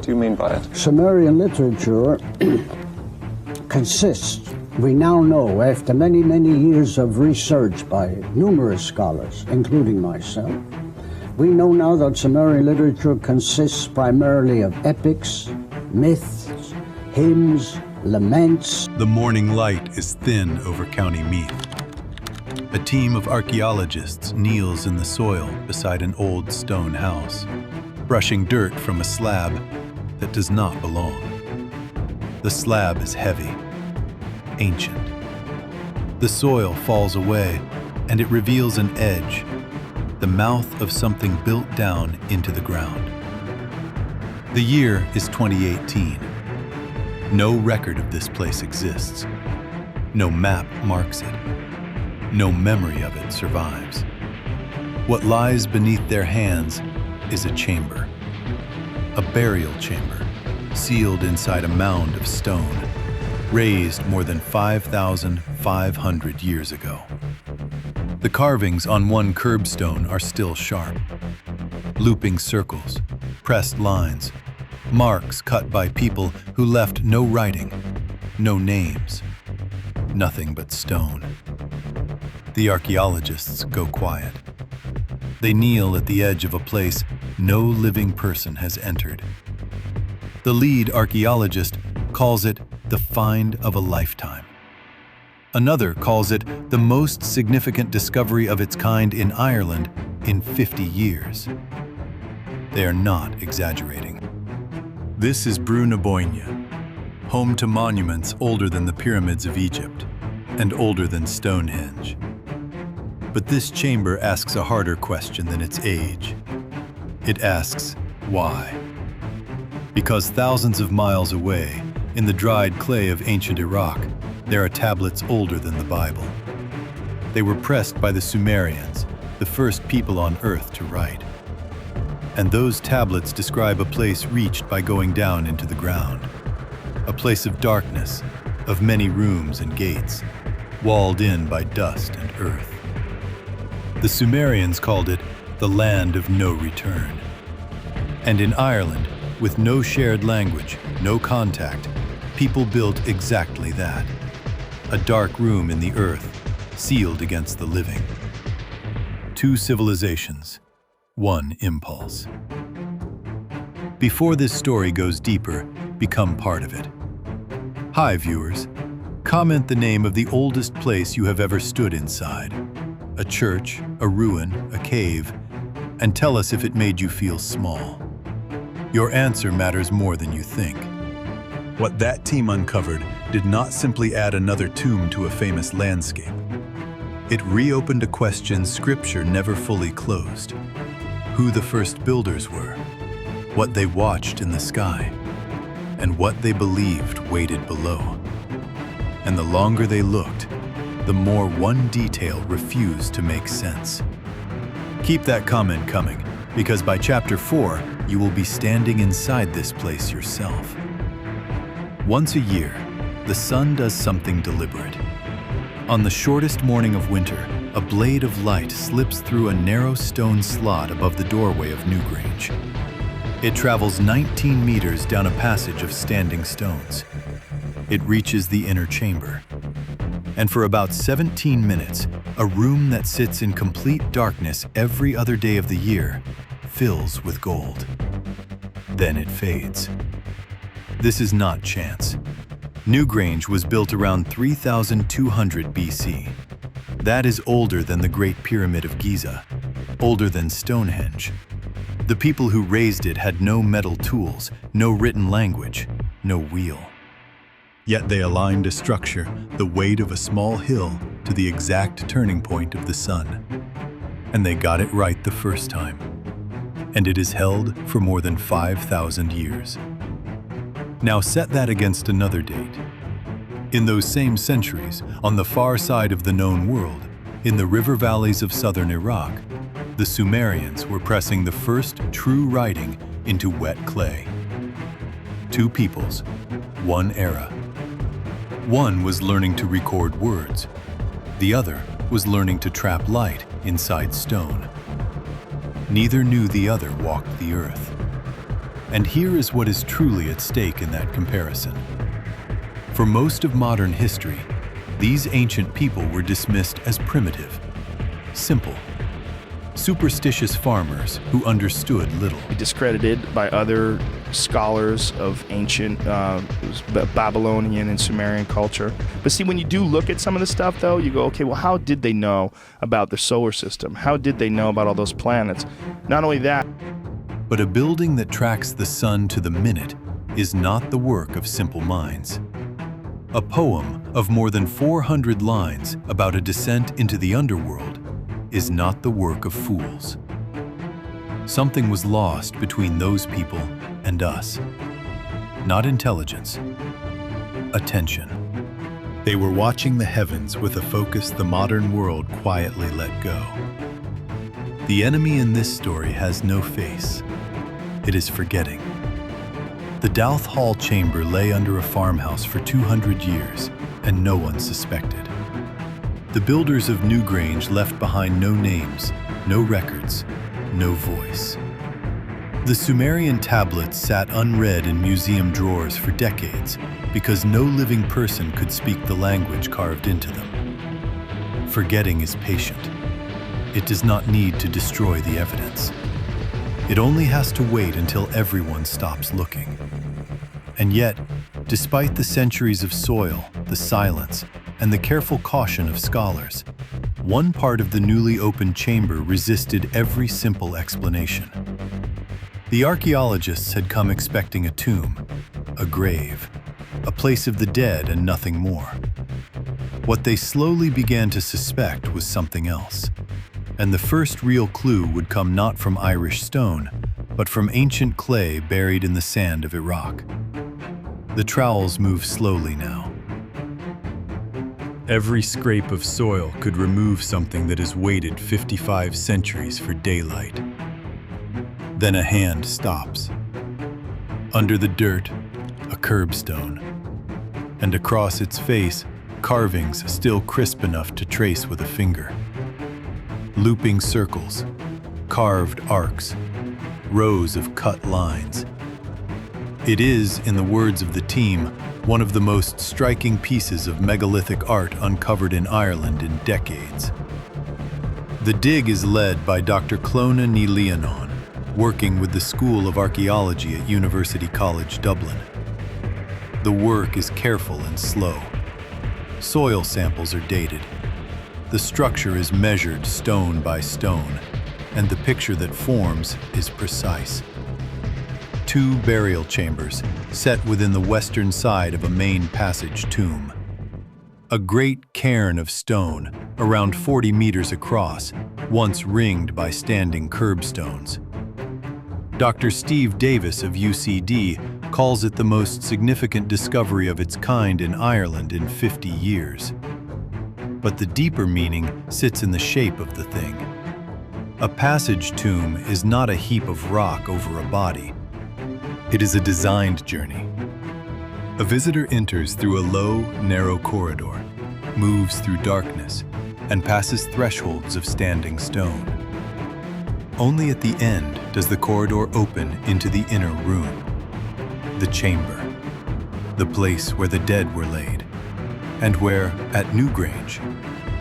do you mean by it? Sumerian literature consists, we now know, after many, many years of research by numerous scholars, including myself, we know now that Sumerian literature consists primarily of epics, myths, hymns, laments. The morning light is thin over County Meath. A team of archaeologists kneels in the soil beside an old stone house, brushing dirt from a slab that does not belong. The slab is heavy, ancient. The soil falls away, and it reveals an edge, the mouth of something built down into the ground. The year is 2018. No record of this place exists. No map marks it. No memory of it survives. What lies beneath their hands is a chamber, a burial chamber, sealed inside a mound of stone, raised more than 5,500 years ago. The carvings on one curbstone are still sharp. Looping circles, pressed lines, marks cut by people who left no writing, no names, nothing but stone. The archaeologists go quiet. They kneel at the edge of a place no living person has entered. The lead archaeologist calls it the find of a lifetime. Another calls it the most significant discovery of its kind in Ireland in 50 years. They are not exaggerating. This is Lionáin, home to monuments older than the pyramids of Egypt and older than Stonehenge. But this chamber asks a harder question than its age. It asks, why? Because thousands of miles away, in the dried clay of ancient Iraq, there are tablets older than the Bible. They were pressed by the Sumerians, the first people on Earth to write. And those tablets describe a place reached by going down into the ground. A place of darkness, of many rooms and gates, walled in by dust and earth. The Sumerians called it the land of no return. And in Ireland, with no shared language, no contact, people built exactly that. A dark room in the earth, sealed against the living. Two civilizations, one impulse. Before this story goes deeper, become part of it. Hi, viewers. Comment the name of the oldest place you have ever stood inside. A church, a ruin, a cave, and tell us if it made you feel small. Your answer matters more than you think. What that team uncovered did not simply add another tomb to a famous landscape. It reopened a question Scripture never fully closed. Who the first builders were, what they watched in the sky, and what they believed waited below. And the longer they looked, the more one detail refused to make sense. Keep that comment coming, because by chapter 4, you will be standing inside this place yourself. Once a year, the sun does something deliberate. On the shortest morning of winter, a blade of light slips through a narrow stone slot above the doorway of Newgrange. It travels 19 meters down a passage of standing stones. It reaches the inner chamber. And for about 17 minutes, a room that sits in complete darkness every other day of the year fills with gold. Then it fades. This is not chance. Newgrange was built around 3200 BC. That is older than the Great Pyramid of Giza, older than Stonehenge. The people who raised it had no metal tools, no written language, no wheel. Yet they aligned a structure, the weight of a small hill, to the exact turning point of the sun. And they got it right the first time. And it has held for more than 5,000 years. Now set that against another date. In those same centuries, on the far side of the known world, in the river valleys of southern Iraq, the Sumerians were pressing the first true writing into wet clay. Two peoples, one era. One was learning to record words. The other was learning to trap light inside stone. Neither knew the other walked the earth. And here is what is truly at stake in that comparison. For most of modern history, these ancient people were dismissed as primitive, simple, superstitious farmers who understood little. Discredited by other scholars of ancient Babylonian and Sumerian culture. But see, when you do look at some of the stuff, though, you go, okay, well, how did they know about the solar system? How did they know about all those planets? Not only that, but a building that tracks the sun to the minute is not the work of simple minds. A poem of more than 400 lines about a descent into the underworld is not the work of fools. Something was lost between those people and us. Not intelligence, attention. They were watching the heavens with a focus the modern world quietly let go. The enemy in this story has no face. It is forgetting. The Dowth Hall chamber lay under a farmhouse for 200 years, and no one suspected. The builders of Newgrange left behind no names, no records, no voice. The Sumerian tablets sat unread in museum drawers for decades because no living person could speak the language carved into them. Forgetting is patient. It does not need to destroy the evidence. It only has to wait until everyone stops looking. And yet, despite the centuries of soil, the silence, and the careful caution of scholars, one part of the newly opened chamber resisted every simple explanation. The archaeologists had come expecting a tomb, a grave, a place of the dead and nothing more. What they slowly began to suspect was something else. And the first real clue would come not from Irish stone, but from ancient clay buried in the sand of Iraq. The trowels move slowly now. Every scrape of soil could remove something that has waited 55 centuries for daylight. Then a hand stops. Under the dirt, a curbstone. And across its face, carvings still crisp enough to trace with a finger. Looping circles, carved arcs, rows of cut lines. It is, in the words of the team, one of the most striking pieces of megalithic art uncovered in Ireland in decades. The dig is led by Dr. Clíodhna ní Lionáin, working with the School of Archaeology at University College Dublin. The work is careful and slow. Soil samples are dated. The structure is measured stone by stone, and the picture that forms is precise. 2 burial chambers set within the western side of a main passage tomb. A great cairn of stone, around 40 meters across, once ringed by standing curbstones. Dr. Steve Davis of UCD calls it the most significant discovery of its kind in Ireland in 50 years. But the deeper meaning sits in the shape of the thing. A passage tomb is not a heap of rock over a body. It is a designed journey. A visitor enters through a low, narrow corridor, moves through darkness, and passes thresholds of standing stone. Only at the end does the corridor open into the inner room, the chamber, the place where the dead were laid, and where, at Newgrange,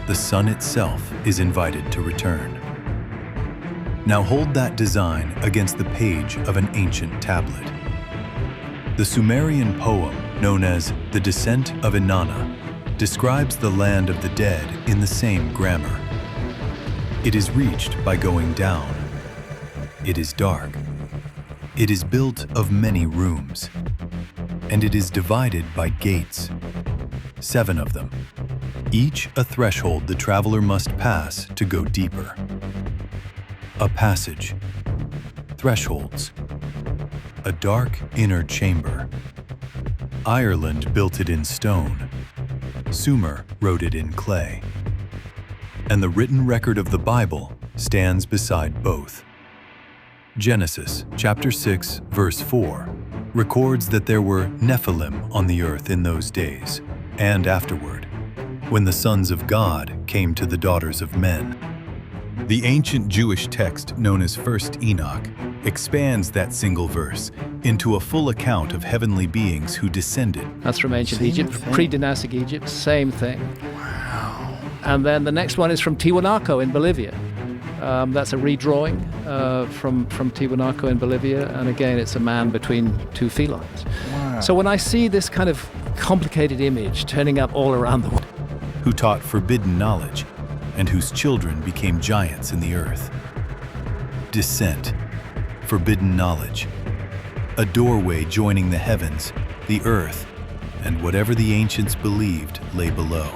the sun itself is invited to return. Now hold that design against the page of an ancient tablet. The Sumerian poem, known as The Descent of Inanna, describes the land of the dead in the same grammar. It is reached by going down. It is dark. It is built of many rooms, and it is divided by gates, 7 of them, each a threshold the traveler must pass to go deeper. A passage, thresholds, a dark inner chamber. Ireland built it in stone. Sumer wrote it in clay. And the written record of the Bible stands beside both. Genesis chapter 6, verse 4 records that there were Nephilim on the earth in those days and afterward, when the sons of God came to the daughters of men. The ancient Jewish text known as 1st Enoch expands that single verse into a full account of heavenly beings who descended. That's from ancient Egypt, pre-dynastic Egypt, same thing. Wow. And then the next one is from Tiwanaku in Bolivia. That's a redrawing from Tiwanaku in Bolivia, and again, it's a man between two felines. Wow. So when I see this kind of complicated image turning up all around the world, Who taught forbidden knowledge, and whose children became giants in the earth. Descent, forbidden knowledge, a doorway joining the heavens, the earth, and whatever the ancients believed lay below.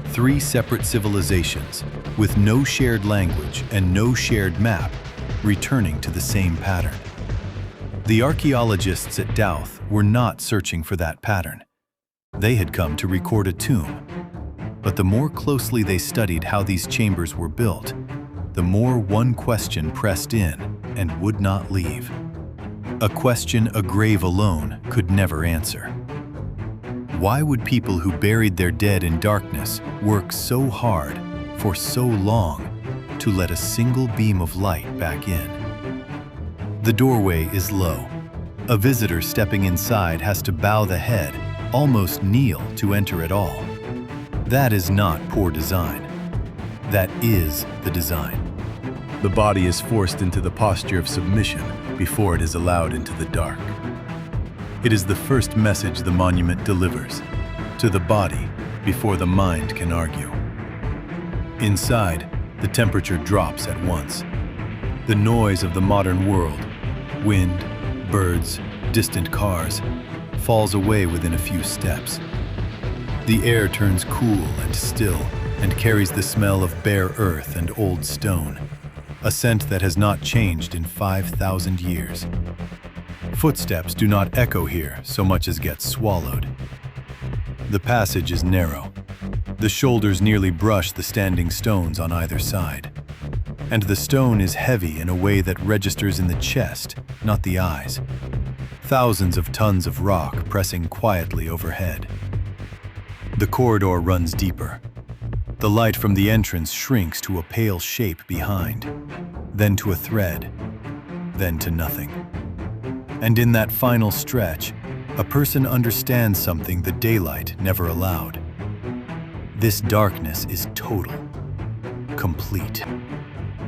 3 separate civilizations, with no shared language and no shared map, returning to the same pattern. The archaeologists at Dowth were not searching for that pattern. They had come to record a tomb. But the more closely they studied how these chambers were built, the more one question pressed in and would not leave. A question a grave alone could never answer. Why would people who buried their dead in darkness work so hard for so long to let a single beam of light back in? The doorway is low. A visitor stepping inside has to bow the head, almost kneel to enter at all. That is not poor design. That is the design. The body is forced into the posture of submission before it is allowed into the dark. It is the first message the monument delivers to the body before the mind can argue. Inside, the temperature drops at once. The noise of the modern world, wind, birds, distant cars, falls away within a few steps. The air turns cool and still and carries the smell of bare earth and old stone, a scent that has not changed in 5,000 years. Footsteps do not echo here so much as get swallowed. The passage is narrow. The shoulders nearly brush the standing stones on either side. And the stone is heavy in a way that registers in the chest, not the eyes. Thousands of tons of rock pressing quietly overhead. The corridor runs deeper. The light from the entrance shrinks to a pale shape behind, then to a thread, then to nothing. And in that final stretch, a person understands something the daylight never allowed. This darkness is total, complete.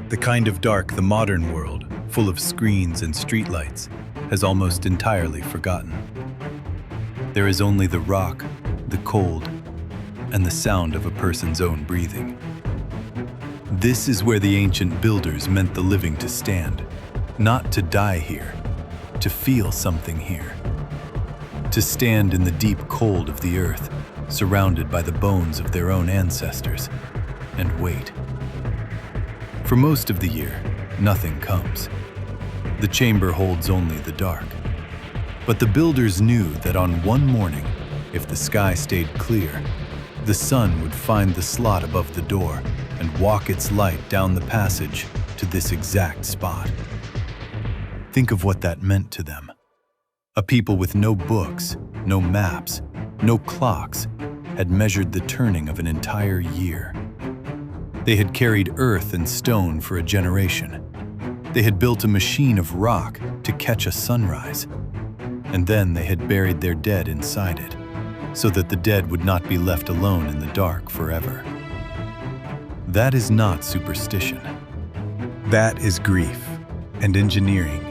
The kind of dark the modern world, full of screens and streetlights, has almost entirely forgotten. There is only the rock, the cold, and the sound of a person's own breathing. This is where the ancient builders meant the living to stand, not to die here, to feel something here. To stand in the deep cold of the earth, surrounded by the bones of their own ancestors, and wait. For most of the year, nothing comes. The chamber holds only the dark. But the builders knew that on one morning, if the sky stayed clear, the sun would find the slot above the door and walk its light down the passage to this exact spot. Think of what that meant to them. A people with no books, no maps, no clocks, had measured the turning of an entire year. They had carried earth and stone for a generation. They had built a machine of rock to catch a sunrise. And then they had buried their dead inside it, so that the dead would not be left alone in the dark forever. That is not superstition. That is grief and engineering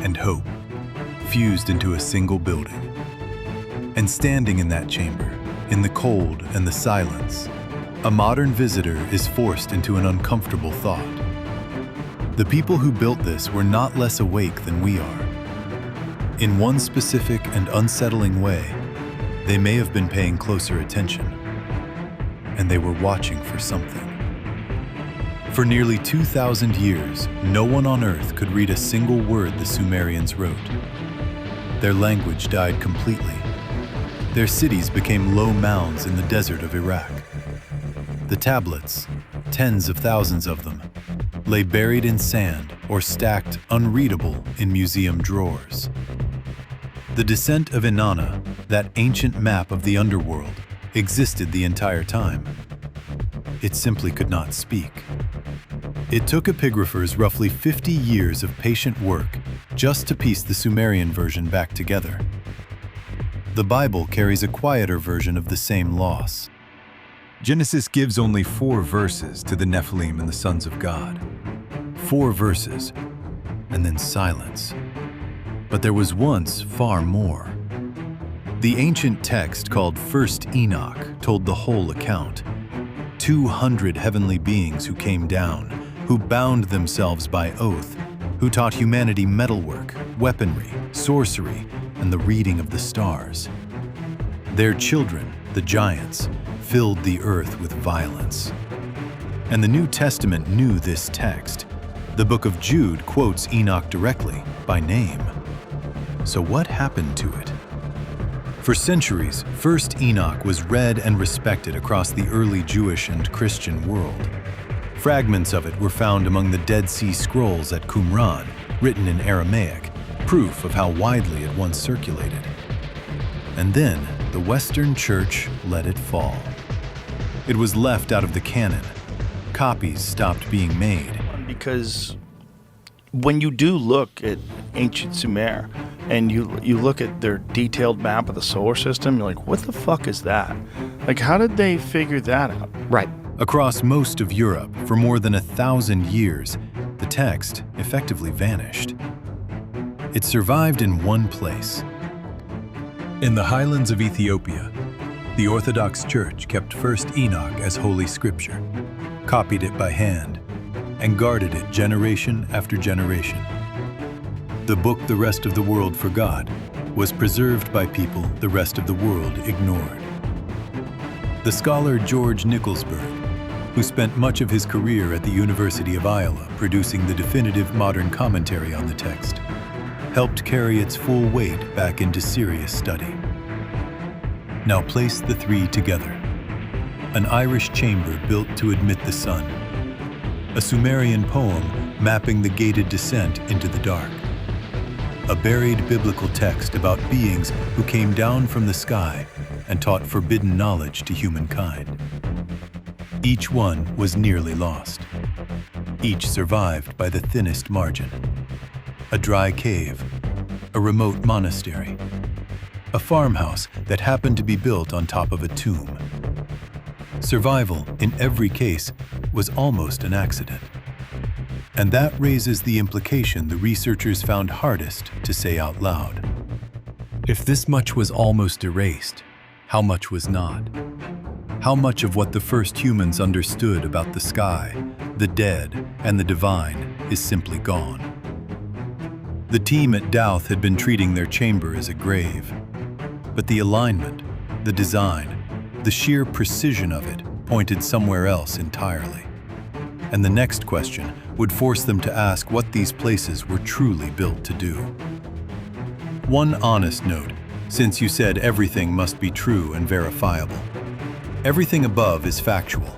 and hope fused into a single building. And standing in that chamber, in the cold and the silence, a modern visitor is forced into an uncomfortable thought. The people who built this were not less awake than we are. In one specific and unsettling way, they may have been paying closer attention, and they were watching for something. For nearly 2,000 years, no one on Earth could read a single word the Sumerians wrote. Their language died completely. Their cities became low mounds in the desert of Iraq. The tablets, tens of thousands of them, lay buried in sand or stacked unreadable in museum drawers. The descent of Inanna, that ancient map of the underworld, existed the entire time. It simply could not speak. It took epigraphers roughly 50 years of patient work just to piece the Sumerian version back together. The Bible carries a quieter version of the same loss. Genesis gives only 4 verses to the Nephilim and the sons of God. 4 verses, and then silence. But there was once far more. The ancient text called First Enoch told the whole account. 200 heavenly beings who came down, who bound themselves by oath, who taught humanity metalwork, weaponry, sorcery, and the reading of the stars. Their children, the giants, filled the earth with violence. And the New Testament knew this text. The book of Jude quotes Enoch directly, by name. So what happened to it? For centuries, First Enoch was read and respected across the early Jewish and Christian world. Fragments of it were found among the Dead Sea Scrolls at Qumran, written in Aramaic, proof of how widely it once circulated. And then, the Western Church let it fall. It was left out of the canon. Copies stopped being made. Because when you do look at ancient Sumer and you look at their detailed map of the solar system, you're like, what the fuck is that? Like, how did they figure that out? Right. Across most of Europe, for more than 1,000 years, the text effectively vanished. It survived in one place. In the highlands of Ethiopia, the Orthodox Church kept First Enoch as Holy Scripture, copied it by hand, and guarded it generation after generation. The book the rest of the world forgot was preserved by people the rest of the world ignored. The scholar George Nicholsburg, who spent much of his career at the University of Iowa producing the definitive modern commentary on the text, helped carry its full weight back into serious study. Now place the 3 together. An Irish chamber built to admit the sun. A Sumerian poem mapping the gated descent into the dark. A buried biblical text about beings who came down from the sky and taught forbidden knowledge to humankind. Each one was nearly lost. Each survived by the thinnest margin. A dry cave, a remote monastery, a farmhouse that happened to be built on top of a tomb. Survival, in every case, was almost an accident. And that raises the implication the researchers found hardest to say out loud. If this much was almost erased, how much was not? How much of what the first humans understood about the sky, the dead, and the divine is simply gone? The team at Dowth had been treating their chamber as a grave. But the alignment, the design, the sheer precision of it pointed somewhere else entirely. And the next question would force them to ask what these places were truly built to do. One honest note, since you said everything must be true and verifiable. Everything above is factual.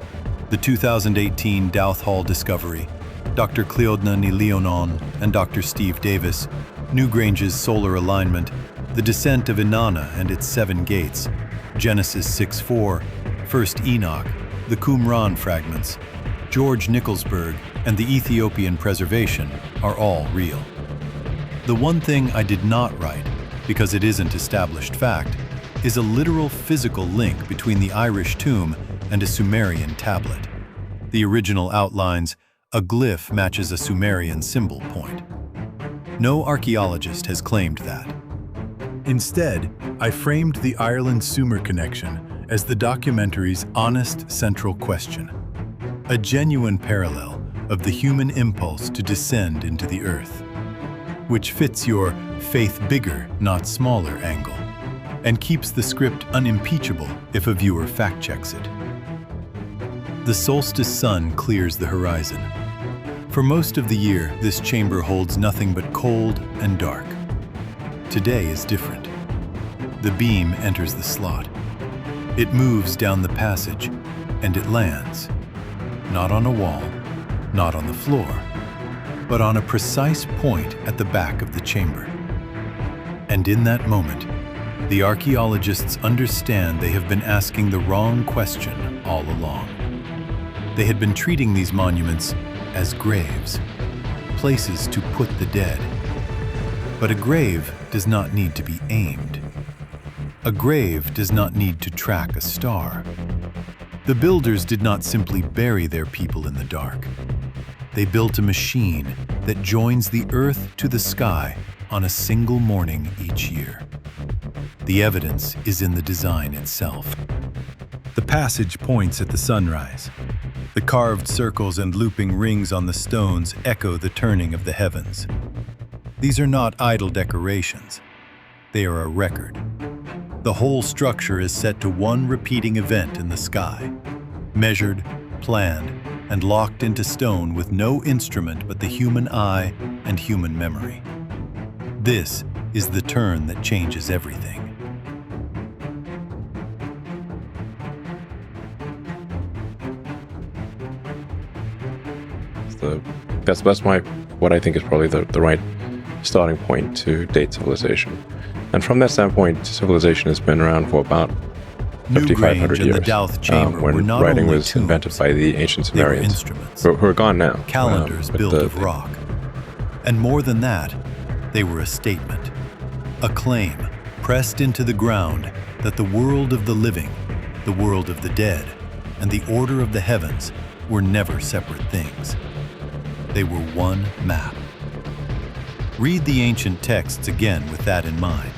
The 2018 Dowth Hall discovery, Dr. Clíodhna ní Lionáin and Dr. Steve Davis, Newgrange's solar alignment, the descent of Inanna and its 7 gates, Genesis 6:4, First Enoch, the Qumran fragments, George Nicholsburg, and the Ethiopian preservation are all real. The one thing I did not write, because it isn't established fact, is a literal physical link between the Irish tomb and a Sumerian tablet. The original outlines, a glyph matches a Sumerian symbol point. No archaeologist has claimed that. Instead, I framed the Ireland-Sumer connection as the documentary's honest central question, a genuine parallel of the human impulse to descend into the earth, which fits your faith bigger, not smaller angle, and keeps the script unimpeachable if a viewer fact-checks it. The solstice sun clears the horizon. For most of the year, this chamber holds nothing but cold and dark. Today is different. The beam enters the slot. It moves down the passage, and it lands. Not on a wall, not on the floor, but on a precise point at the back of the chamber. And in that moment, the archaeologists understand they have been asking the wrong question all along. They had been treating these monuments as graves, places to put the dead. But a grave does not need to be aimed. A grave does not need to track a star. The builders did not simply bury their people in the dark. They built a machine that joins the earth to the sky on a single morning each year. The evidence is in the design itself. The passage points at the sunrise. The carved circles and looping rings on the stones echo the turning of the heavens. These are not idle decorations. They are a record. The whole structure is set to one repeating event in the sky, measured, planned, and locked into stone with no instrument but the human eye and human memory. This is the turn that changes everything. That's what I think is probably the right starting point to date civilization. And from that standpoint, civilization has been around for about 5,500 years, the Dowth chamber were when not writing only was tombs, invented by the ancient they were Sumerians, instruments, who are gone now. calendars But built of rock. And more than that, they were a statement, a claim pressed into the ground that the world of the living, the world of the dead, and the order of the heavens were never separate things. They were one map. Read the ancient texts again with that in mind.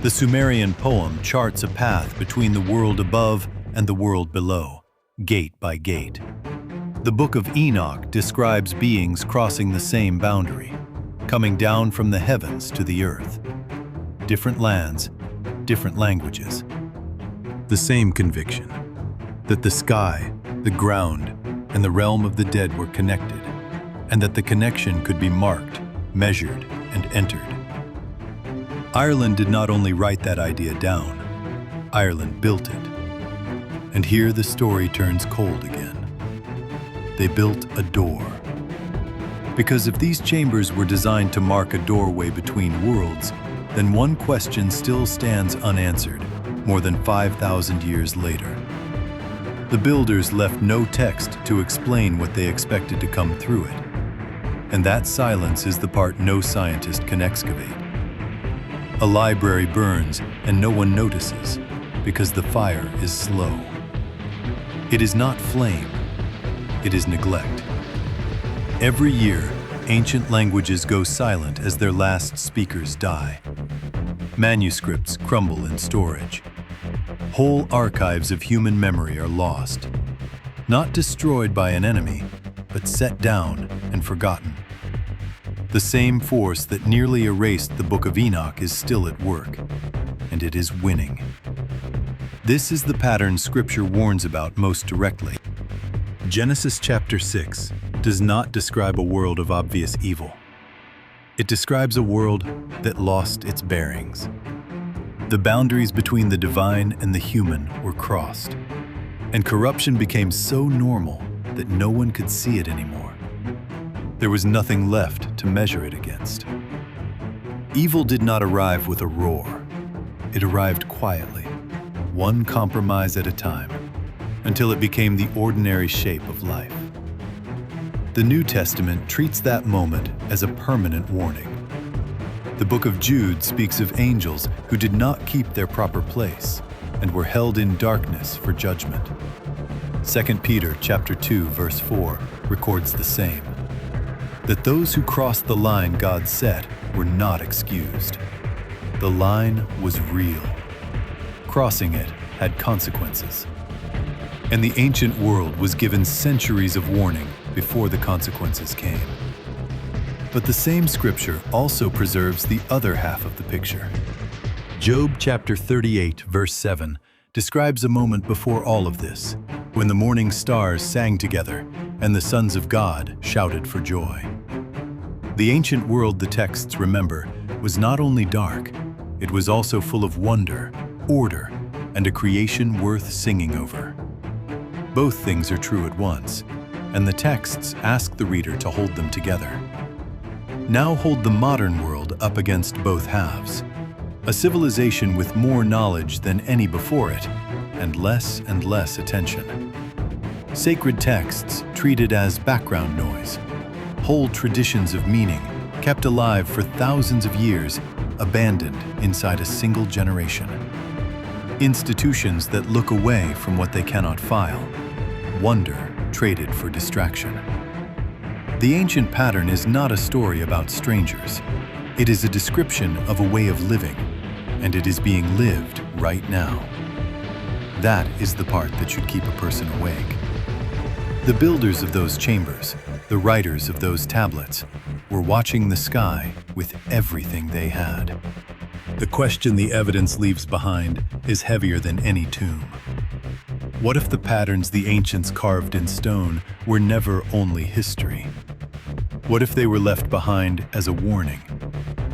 The Sumerian poem charts a path between the world above and the world below, gate by gate. The Book of Enoch describes beings crossing the same boundary, coming down from the heavens to the earth. Different lands, different languages. The same conviction that the sky, the ground, and the realm of the dead were connected, and that the connection could be marked, measured, and entered. Ireland did not only write that idea down, Ireland built it. And here the story turns cold again. They built a door. Because if these chambers were designed to mark a doorway between worlds, then one question still stands unanswered more than 5,000 years later. The builders left no text to explain what they expected to come through it. And that silence is the part no scientist can excavate. A library burns and no one notices because the fire is slow. It is not flame, it is neglect. Every year, ancient languages go silent as their last speakers die. Manuscripts crumble in storage. Whole archives of human memory are lost, not destroyed by an enemy, but set down and forgotten. The same force that nearly erased the Book of Enoch is still at work, and it is winning. This is the pattern Scripture warns about most directly. Genesis chapter 6 does not describe a world of obvious evil. It describes a world that lost its bearings. The boundaries between the divine and the human were crossed, and corruption became so normal that no one could see it anymore. There was nothing left to measure it against. Evil did not arrive with a roar. It arrived quietly, one compromise at a time, until it became the ordinary shape of life. The New Testament treats that moment as a permanent warning. The book of Jude speaks of angels who did not keep their proper place and were held in darkness for judgment. 2 Peter chapter 2, verse 4 records the same. That those who crossed the line God set were not excused. The line was real. Crossing it had consequences. And the ancient world was given centuries of warning before the consequences came. But the same scripture also preserves the other half of the picture. Job chapter 38, verse 7 describes a moment before all of this, when the morning stars sang together and the sons of God shouted for joy. The ancient world, the texts remember, was not only dark, it was also full of wonder, order, and a creation worth singing over. Both things are true at once, and the texts ask the reader to hold them together. Now hold the modern world up against both halves, a civilization with more knowledge than any before it, and less attention. Sacred texts treated as background noise. Whole traditions of meaning kept alive for thousands of years, abandoned inside a single generation. Institutions that look away from what they cannot file. Wonder traded for distraction. The ancient pattern is not a story about strangers. It is a description of a way of living, and it is being lived right now. That is the part that should keep a person awake. The builders of those chambers, the writers of those tablets, were watching the sky with everything they had. The question the evidence leaves behind is heavier than any tomb. What if the patterns the ancients carved in stone were never only history? What if they were left behind as a warning,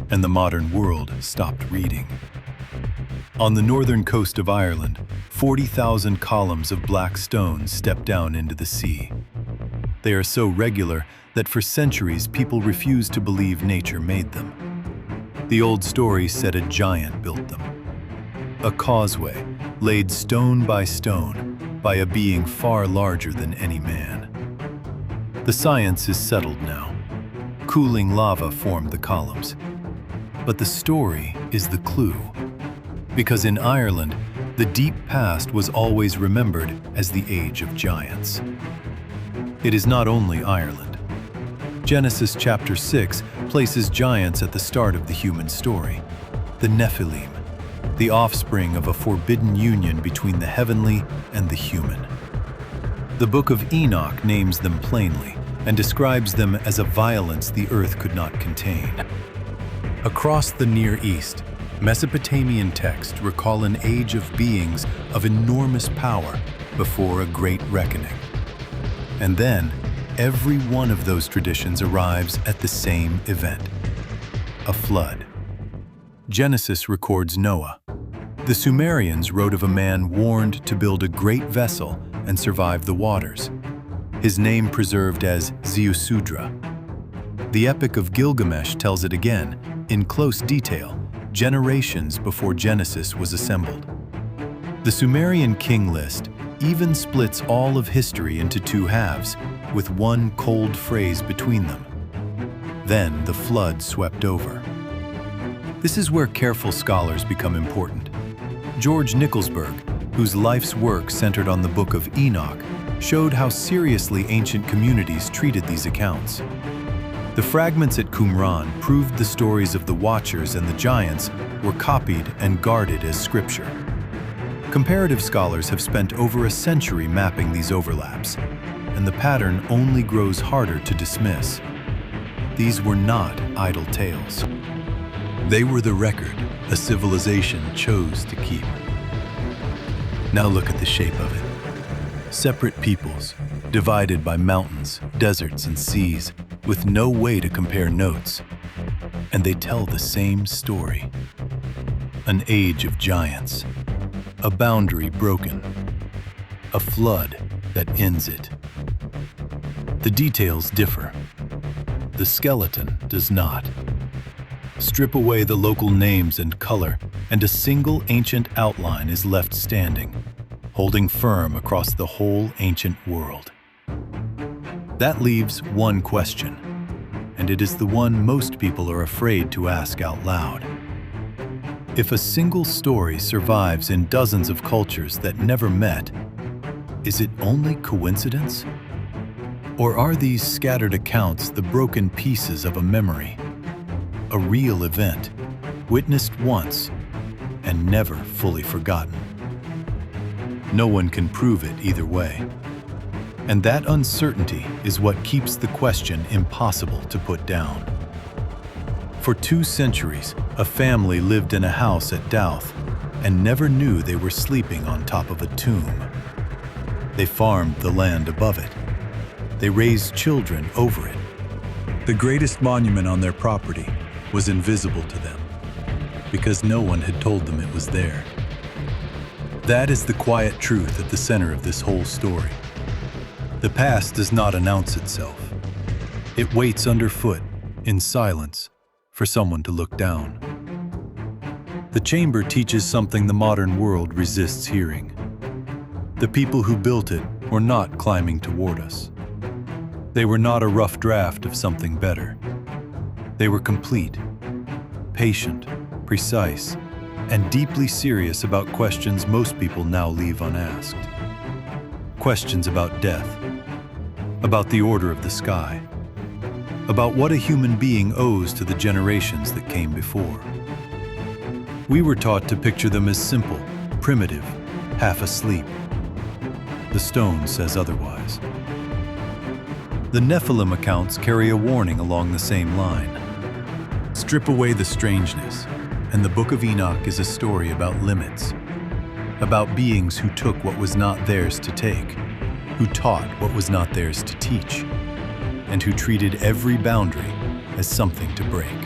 and the modern world stopped reading? On the northern coast of Ireland, 40,000 columns of black stone step down into the sea. They are so regular that for centuries people refused to believe nature made them. The old story said a giant built them. A causeway laid stone by a being far larger than any man. The science is settled now. Cooling lava formed the columns. But the story is the clue. Because in Ireland, the deep past was always remembered as the age of giants. It is not only Ireland. Genesis chapter 6 places giants at the start of the human story. The Nephilim, the offspring of a forbidden union between the heavenly and the human. The book of Enoch names them plainly and describes them as a violence the earth could not contain. Across the Near East, Mesopotamian texts recall an age of beings of enormous power before a great reckoning. And then, every one of those traditions arrives at the same event: a flood. Genesis records Noah. The Sumerians wrote of a man warned to build a great vessel and survive the waters. His name preserved as Ziusudra. The Epic of Gilgamesh tells it again, in close detail, generations before Genesis was assembled. The Sumerian king list even splits all of history into two halves, with one cold phrase between them. Then the flood swept over. This is where careful scholars become important. George Nicholsburg, whose life's work centered on the Book of Enoch, showed how seriously ancient communities treated these accounts. The fragments at Qumran proved the stories of the Watchers and the Giants were copied and guarded as scripture. Comparative scholars have spent over a century mapping these overlaps, and the pattern only grows harder to dismiss. These were not idle tales. They were the record a civilization chose to keep. Now look at the shape of it. Separate peoples, divided by mountains, deserts, and seas, with no way to compare notes. And they tell the same story. An age of giants, a boundary broken, a flood that ends it. The details differ. The skeleton does not. Strip away the local names and color, and a single ancient outline is left standing, holding firm across the whole ancient world. That leaves one question, and it is the one most people are afraid to ask out loud. If a single story survives in dozens of cultures that never met, is it only coincidence? Or are these scattered accounts the broken pieces of a memory? A real event, witnessed once and never fully forgotten. No one can prove it either way. And that uncertainty is what keeps the question impossible to put down. For 2 centuries, a family lived in a house at Dowth and never knew they were sleeping on top of a tomb. They farmed the land above it. They raised children over it. The greatest monument on their property was invisible to them, because no one had told them it was there. That is the quiet truth at the center of this whole story. The past does not announce itself. It waits underfoot, in silence, for someone to look down. The chamber teaches something the modern world resists hearing. The people who built it were not climbing toward us. They were not a rough draft of something better. They were complete, patient, precise, and deeply serious about questions most people now leave unasked. Questions about death, about the order of the sky, about what a human being owes to the generations that came before. We were taught to picture them as simple, primitive, half asleep. The stone says otherwise. The Nephilim accounts carry a warning along the same line. Strip away the strangeness, and the Book of Enoch is a story about limits, about beings who took what was not theirs to take, who taught what was not theirs to teach, and who treated every boundary as something to break.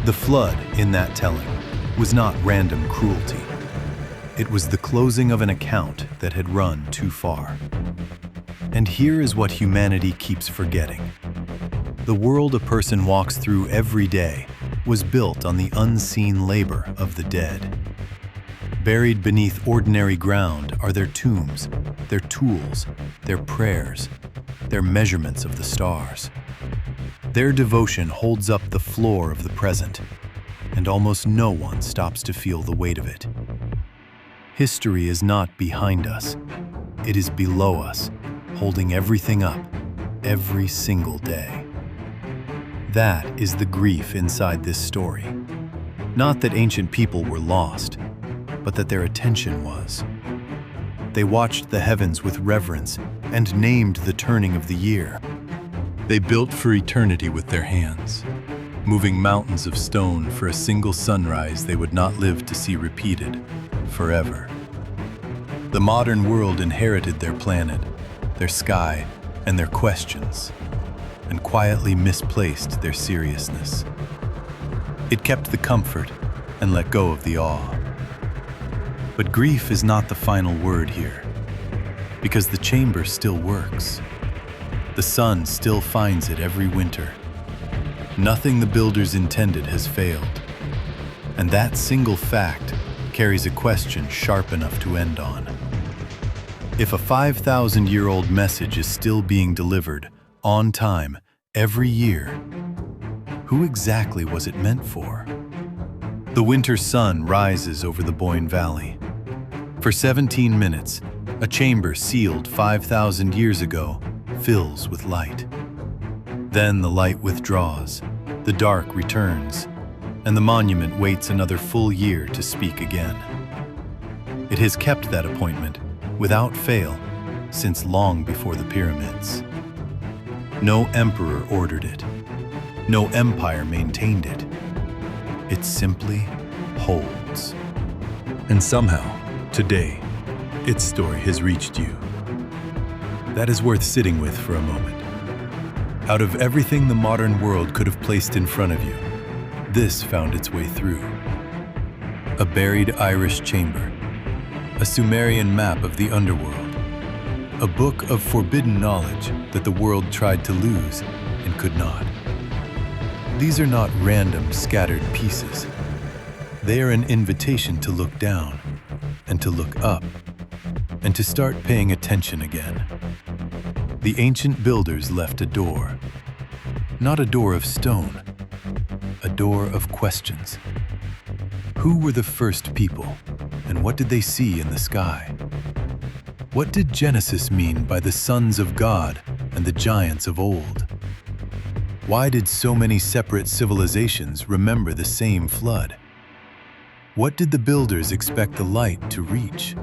The flood, in that telling, was not random cruelty. It was the closing of an account that had run too far. And here is what humanity keeps forgetting. The world a person walks through every day was built on the unseen labor of the dead. Buried beneath ordinary ground are their tombs, their tools, their prayers, their measurements of the stars. Their devotion holds up the floor of the present, and almost no one stops to feel the weight of it. History is not behind us, it is below us, holding everything up, every single day. That is the grief inside this story. Not that ancient people were lost, but that their attention was. They watched the heavens with reverence and named the turning of the year. They built for eternity with their hands, moving mountains of stone for a single sunrise they would not live to see repeated forever. The modern world inherited their planet, their sky, and their questions, and quietly misplaced their seriousness. It kept the comfort and let go of the awe. But grief is not the final word here, because the chamber still works. The sun still finds it every winter. Nothing the builders intended has failed, and that single fact carries a question sharp enough to end on. If a 5,000-year-old message is still being delivered on time every year, who exactly was it meant for? The winter sun rises over the Boyne Valley. For 17 minutes, a chamber sealed 5,000 years ago fills with light. Then the light withdraws, the dark returns, and the monument waits another full year to speak again. It has kept that appointment, without fail, since long before the pyramids. No emperor ordered it. No empire maintained it. It simply holds. And somehow, today, its story has reached you. That is worth sitting with for a moment. Out of everything the modern world could have placed in front of you, this found its way through. A buried Irish chamber, a Sumerian map of the underworld, a book of forbidden knowledge that the world tried to lose and could not. These are not random, scattered pieces. They are an invitation to look down and to look up and to start paying attention again. The ancient builders left a door, not a door of stone, a door of questions. Who were the first people, and what did they see in the sky? What did Genesis mean by the sons of God and the giants of old? Why did so many separate civilizations remember the same flood? What did the builders expect the light to reach?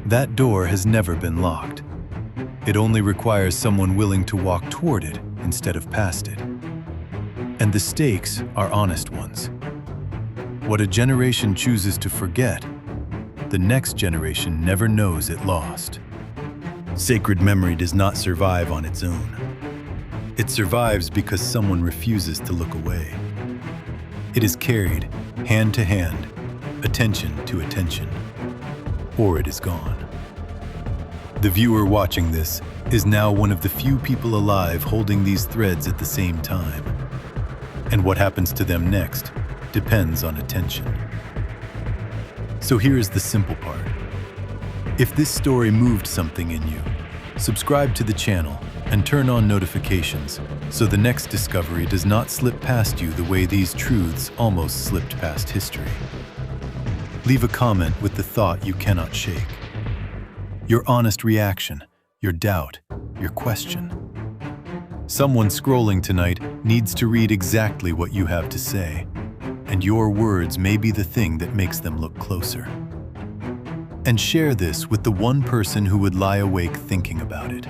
That door has never been locked. It only requires someone willing to walk toward it instead of past it. And the stakes are honest ones. What a generation chooses to forget, the next generation never knows it lost. Sacred memory does not survive on its own. It survives because someone refuses to look away. It is carried hand to hand, attention to attention, or it is gone. The viewer watching this is now one of the few people alive holding these threads at the same time. And what happens to them next depends on attention. So here is the simple part. If this story moved something in you, subscribe to the channel and turn on notifications so the next discovery does not slip past you the way these truths almost slipped past history. Leave a comment with the thought you cannot shake. Your honest reaction, your doubt, your question. Someone scrolling tonight needs to read exactly what you have to say, and your words may be the thing that makes them look closer. And share this with the one person who would lie awake thinking about it,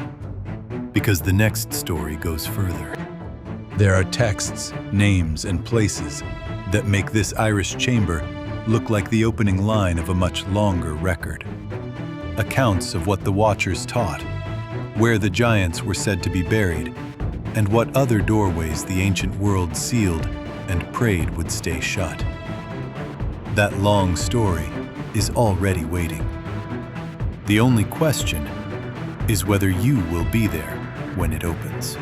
because the next story goes further. There are texts, names, and places that make this Irish chamber look like the opening line of a much longer record. Accounts of what the Watchers taught, where the giants were said to be buried, and what other doorways the ancient world sealed and prayed would stay shut. That long story is already waiting. The only question is whether you will be there when it opens.